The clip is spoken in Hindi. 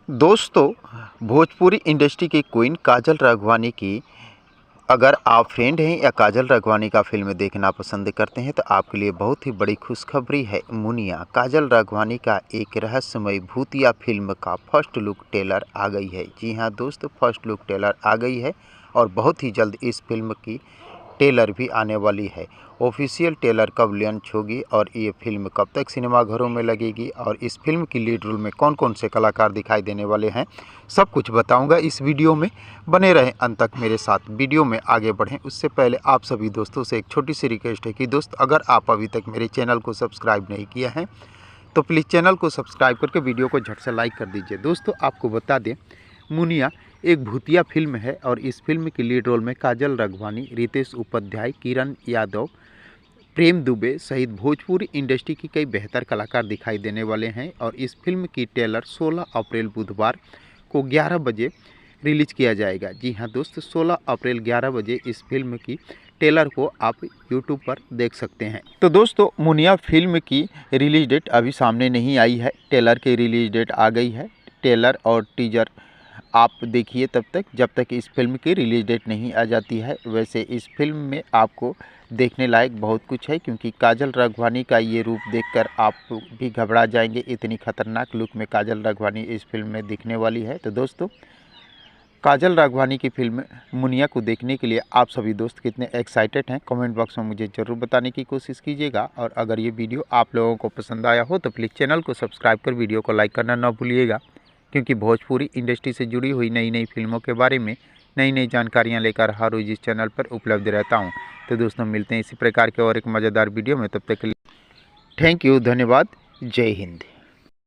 दोस्तों, भोजपुरी इंडस्ट्री की क्वीन काजल राघवानी की अगर आप फ्रेंड हैं या काजल राघवानी का फिल्म देखना पसंद करते हैं तो आपके लिए बहुत ही बड़ी खुशखबरी है। मुनिया काजल राघवानी का एक रहस्यमय भूतिया फिल्म का फर्स्ट लुक ट्रेलर आ गई है। जी हां दोस्तों, फर्स्ट लुक ट्रेलर आ गई है और बहुत ही जल्द इस फिल्म की ट्रेलर भी आने वाली है। ऑफिशियल ट्रेलर कब लॉन्च होगी और ये फिल्म कब तक सिनेमाघरों में लगेगी और इस फिल्म की लीड रोल में कौन कौन से कलाकार दिखाई देने वाले हैं, सब कुछ बताऊंगा इस वीडियो में। बने रहें अंत तक मेरे साथ। वीडियो में आगे बढ़ें उससे पहले आप सभी दोस्तों से एक छोटी सी रिक्वेस्ट है कि दोस्त, अगर आप अभी तक मेरे चैनल को सब्सक्राइब नहीं किया है तो प्लीज़ चैनल को सब्सक्राइब करके वीडियो को झट से लाइक कर दीजिए। दोस्तों, आपको बता दें, मुनिया एक भूतिया फिल्म है और इस फिल्म की लीड रोल में काजल राघवानी, रितेश उपाध्याय, किरण यादव, प्रेम दुबे सहित भोजपुरी इंडस्ट्री की कई बेहतर कलाकार दिखाई देने वाले हैं। और इस फिल्म की ट्रेलर 16 अप्रैल बुधवार को 11 बजे रिलीज किया जाएगा। जी हां दोस्तों, 16 अप्रैल 11 बजे इस फिल्म की ट्रेलर को आप यूट्यूब पर देख सकते हैं। तो दोस्तों, मुनिया फिल्म की रिलीज डेट अभी सामने नहीं आई है, ट्रेलर की रिलीज डेट आ गई है। ट्रेलर और टीजर आप देखिए तब तक, जब तक इस फिल्म की रिलीज डेट नहीं आ जाती है। वैसे इस फिल्म में आपको देखने लायक बहुत कुछ है, क्योंकि काजल राघवानी का ये रूप देखकर आप भी घबरा जाएंगे। इतनी खतरनाक लुक में काजल राघवानी इस फिल्म में दिखने वाली है। तो दोस्तों, काजल राघवानी की फिल्म मुनिया को देखने के लिए आप सभी दोस्त कितने एक्साइटेड हैं, कमेंट बॉक्स में मुझे ज़रूर बताने की कोशिश कीजिएगा। और अगर ये वीडियो आप लोगों को पसंद आया हो तो प्लीज़ चैनल को सब्सक्राइब कर वीडियो को लाइक करना ना भूलिएगा, क्योंकि भोजपुरी इंडस्ट्री से जुड़ी हुई नई नई फिल्मों के बारे में नई नई जानकारियाँ लेकर हर रोज़ इस चैनल पर उपलब्ध रहता हूँ। तो दोस्तों, मिलते हैं इसी प्रकार के और एक मज़ेदार वीडियो में। तब तक के लिए थैंक यू, धन्यवाद, जय हिंद।